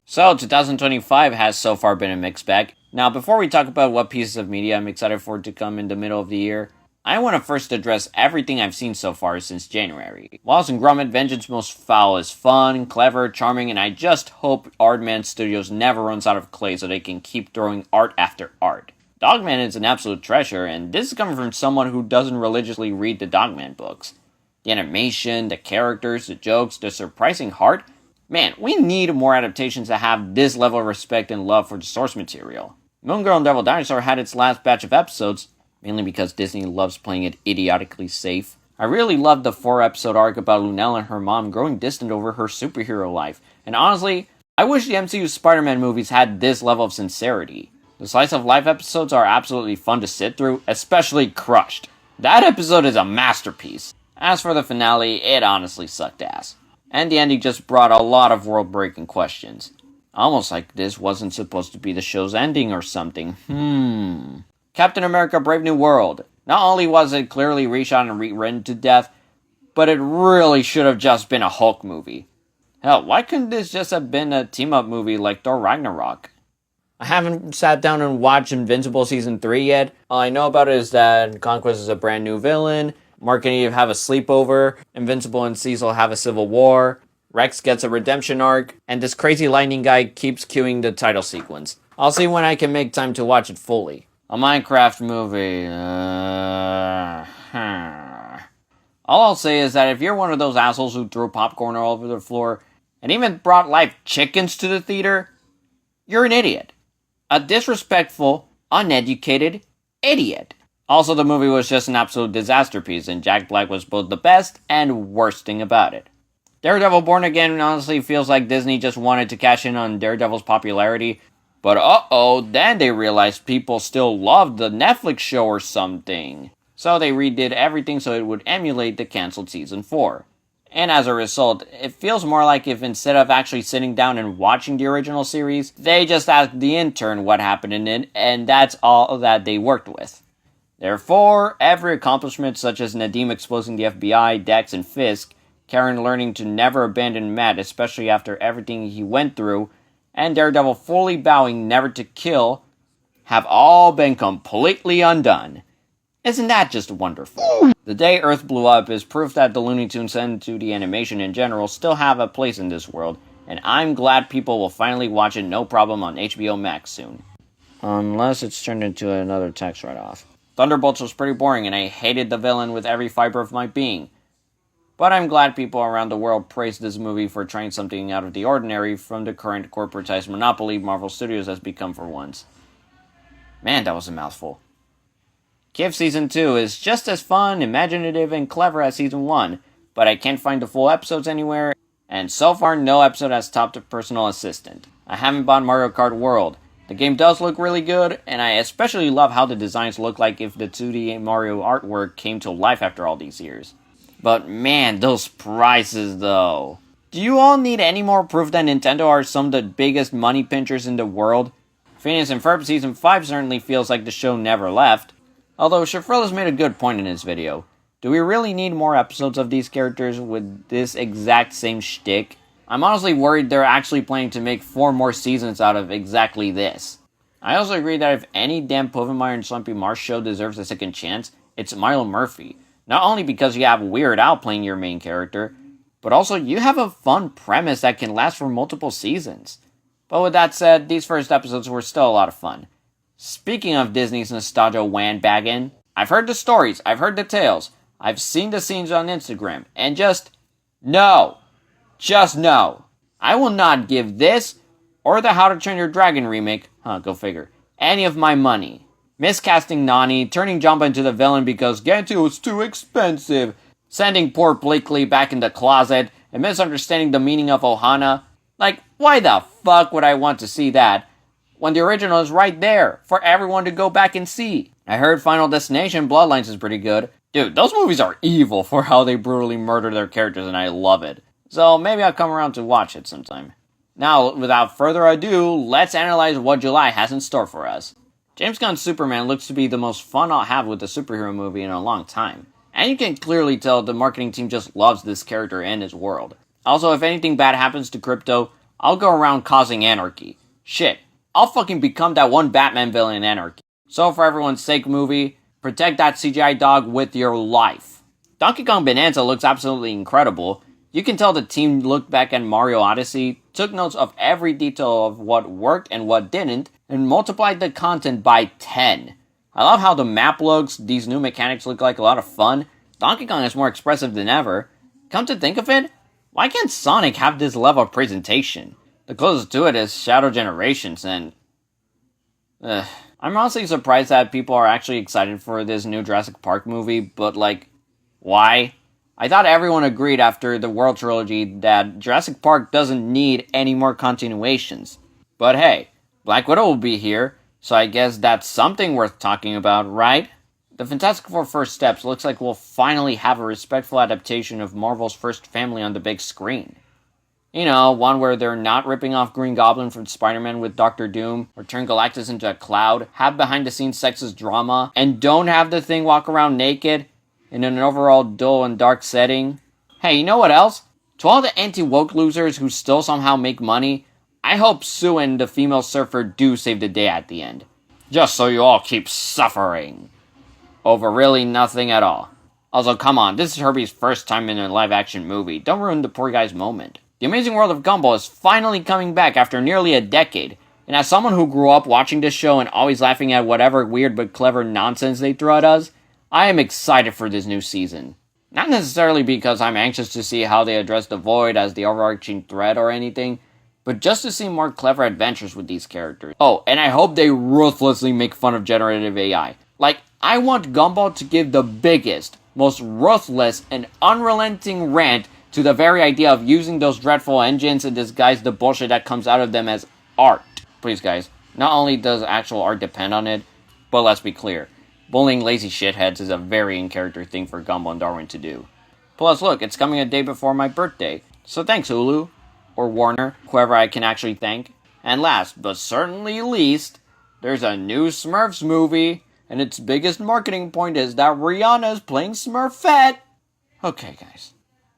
So, 2025 has so far been a mixed bag. Now, before we talk about what pieces of media I'm excited for to come in the middle of the year, I want to first address everything I've seen so far since January. Wallace and Gromit Vengeance Most Foul is fun, clever, charming, and I just hope Aardman Studios never runs out of clay so they can keep throwing art after art. Dogman is an absolute treasure, and this is coming from someone who doesn't religiously read the Dogman books. The animation, the characters, the jokes, the surprising heart. Man, we need more adaptations that have this level of respect and love for the source material. Moon Girl and Devil Dinosaur had its last batch of episodes, mainly because Disney loves playing it idiotically safe. I really loved the 4-episode arc about Lunella and her mom growing distant over her superhero life, and honestly, I wish the MCU Spider-Man movies had this level of sincerity. The slice of life episodes are absolutely fun to sit through, especially Crushed. That episode is a masterpiece. As for the finale, it honestly sucked ass. And the ending just brought a lot of world-breaking questions. Almost like this wasn't supposed to be the show's ending or something. Captain America Brave New World. Not only was it clearly reshot and rewritten to death, but it really should have just been a Hulk movie. Hell, why couldn't this just have been a team-up movie like Thor Ragnarok? I haven't sat down and watched Invincible Season 3 yet. All I know about it is that Conquest is a brand new villain, Mark and Eve have a sleepover, Invincible and Cecil have a civil war, Rex gets a redemption arc, and this crazy lightning guy keeps cueing the title sequence. I'll see when I can make time to watch it fully. A Minecraft movie, All I'll say is that if you're one of those assholes who threw popcorn all over the floor, and even brought live chickens to the theater, you're an idiot. A disrespectful, uneducated idiot. Also, the movie was just an absolute disaster piece, and Jack Black was both the best and worst thing about it. Daredevil Born Again honestly feels like Disney just wanted to cash in on Daredevil's popularity, but then they realized people still loved the Netflix show or something. So they redid everything so it would emulate the cancelled season 4. And as a result, it feels more like if instead of actually sitting down and watching the original series, they just asked the intern what happened in it, and that's all that they worked with. Therefore, every accomplishment such as Nadeem exposing the FBI, Dex, and Fisk, Karen learning to never abandon Matt, especially after everything he went through, and Daredevil fully vowing never to kill, have all been completely undone. Isn't that just wonderful? The day Earth blew up is proof that the Looney Tunes and 2D animation in general still have a place in this world, and I'm glad people will finally watch it no problem on HBO Max soon. Unless it's turned into another tax write-off. Thunderbolts was pretty boring and I hated the villain with every fiber of my being. But I'm glad people around the world praised this movie for trying something out of the ordinary from the current corporatized monopoly Marvel Studios has become for once. Man, that was a mouthful. KIF Season 2 is just as fun, imaginative, and clever as Season 1, but I can't find the full episodes anywhere, and so far no episode has topped a personal assistant. I haven't bought Mario Kart World. The game does look really good, and I especially love how the designs look like if the 2D Mario artwork came to life after all these years. But man, those prices though. Do you all need any more proof that Nintendo are some of the biggest money pinchers in the world? Phineas and Ferb Season 5 certainly feels like the show never left. Although Shafril has made a good point in his video. Do we really need more episodes of these characters with this exact same shtick? I'm honestly worried they're actually planning to make 4 more seasons out of exactly this. I also agree that if any damn Povenmire and Slumpy Marsh show deserves a second chance, it's Milo Murphy. Not only because you have Weird Al playing your main character, but also you have a fun premise that can last for multiple seasons. But with that said, these first episodes were still a lot of fun. Speaking of Disney's nostalgia wandbagging, I've heard the stories, I've heard the tales, I've seen the scenes on Instagram, and just no. I will not give this, or the How to Train Your Dragon remake, go figure, any of my money. Miscasting Nani, turning Jumba into the villain because Gantu was too expensive, sending poor Bleakley back in the closet, and misunderstanding the meaning of Ohana. Like, why the fuck would I want to see that, when the original is right there, for everyone to go back and see? I heard Final Destination Bloodlines is pretty good. Dude, those movies are evil for how they brutally murder their characters, and I love it. So maybe I'll come around to watch it sometime. Now, without further ado, let's analyze what July has in store for us. James Gunn's Superman looks to be the most fun I'll have with a superhero movie in a long time. And you can clearly tell the marketing team just loves this character and his world. Also, if anything bad happens to Crypto, I'll go around causing anarchy. Shit, I'll fucking become that one Batman villain in Anarchy. So for everyone's sake, movie, protect that CGI dog with your life. Donkey Kong Bonanza looks absolutely incredible. You can tell the team looked back at Mario Odyssey, took notes of every detail of what worked and what didn't, and multiplied the content by 10. I love how the map looks, these new mechanics look like a lot of fun. Donkey Kong is more expressive than ever. Come to think of it, why can't Sonic have this level of presentation? The closest to it is Shadow Generations, and I'm honestly surprised that people are actually excited for this new Jurassic Park movie, but like, why? I thought everyone agreed after the World Trilogy that Jurassic Park doesn't need any more continuations. But hey, Black Widow will be here, so I guess that's something worth talking about, right? The Fantastic Four First Steps looks like we'll finally have a respectful adaptation of Marvel's first family on the big screen. You know, one where they're not ripping off Green Goblin from Spider-Man with Doctor Doom, or turn Galactus into a cloud, have behind-the-scenes sexist drama, and don't have the Thing walk around naked in an overall dull and dark setting. Hey, you know what else? To all the anti-woke losers who still somehow make money, I hope Sue and the female surfer do save the day at the end. Just so you all keep suffering over really nothing at all. Also, come on, this is Herbie's first time in a live-action movie. Don't ruin the poor guy's moment. The Amazing World of Gumball is finally coming back after nearly a decade, and as someone who grew up watching this show and always laughing at whatever weird but clever nonsense they throw at us, I am excited for this new season. Not necessarily because I'm anxious to see how they address the Void as the overarching threat or anything, but just to see more clever adventures with these characters. Oh, and I hope they ruthlessly make fun of generative AI. Like, I want Gumball to give the biggest, most ruthless, and unrelenting rant to the very idea of using those dreadful engines and disguise the bullshit that comes out of them as art. Please guys, not only does actual art depend on it, but let's be clear, bullying lazy shitheads is a very in-character thing for Gumball and Darwin to do. Plus look, it's coming a day before my birthday, so thanks Hulu, or Warner, whoever I can actually thank. And last, but certainly least, there's a new Smurfs movie, and its biggest marketing point is that Rihanna is playing Smurfette. Okay guys.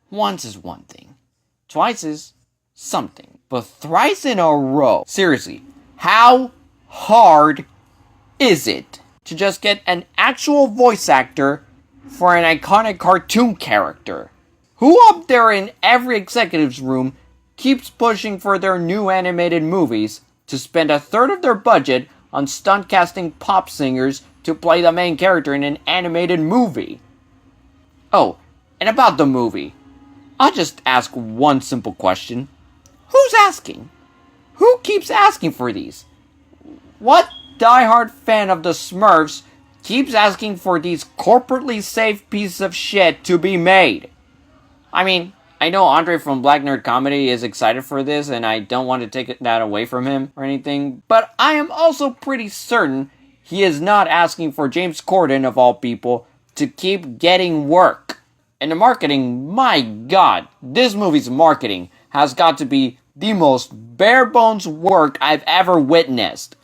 Once is one thing. Twice is something. But thrice in a row. Seriously, how hard is it to just get an actual voice actor for an iconic cartoon character? Who up there in every executive's room keeps pushing for their new animated movies to spend a third of their budget on stunt casting pop singers to play the main character in an animated movie? Oh, and about the movie, I'll just ask one simple question. Who's asking? Who keeps asking for these? What diehard fan of the Smurfs keeps asking for these corporately safe pieces of shit to be made? I mean, I know Andre from Black Nerd Comedy is excited for this, and I don't want to take that away from him or anything, but I am also pretty certain he is not asking for James Corden, of all people, to keep getting work. And the marketing, my god, this movie's marketing has got to be the most bare-bones work I've ever witnessed.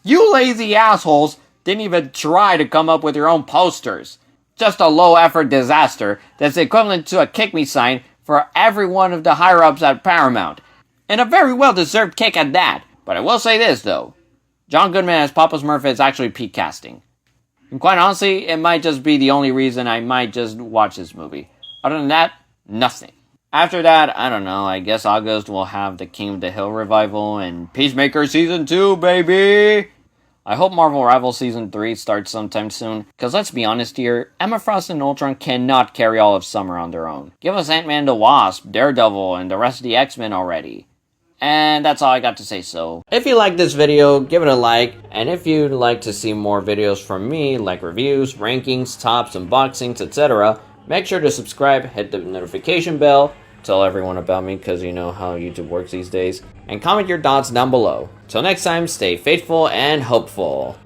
You lazy assholes didn't even try to come up with your own posters. Just a low-effort disaster that's equivalent to a kick-me sign for every one of the higher-ups at Paramount. And a very well-deserved kick at that. But I will say this, though. John Goodman as Papa Smurf is actually peak casting. And quite honestly, it might just be the only reason I might just watch this movie. Other than that, nothing. After that, I don't know, I guess August will have the King of the Hill revival and Peacemaker Season 2, baby! I hope Marvel Rivals Season 3 starts sometime soon, because let's be honest here, Emma Frost and Ultron cannot carry all of summer on their own. Give us Ant-Man the Wasp, Daredevil, and the rest of the X-Men already. And that's all I got to say, so. If you liked this video, give it a like, and if you'd like to see more videos from me, like reviews, rankings, tops, unboxings, etc., make sure to subscribe, hit the notification bell, tell everyone about me because you know how YouTube works these days, and comment your thoughts down below. Till next time, stay faithful and hopeful.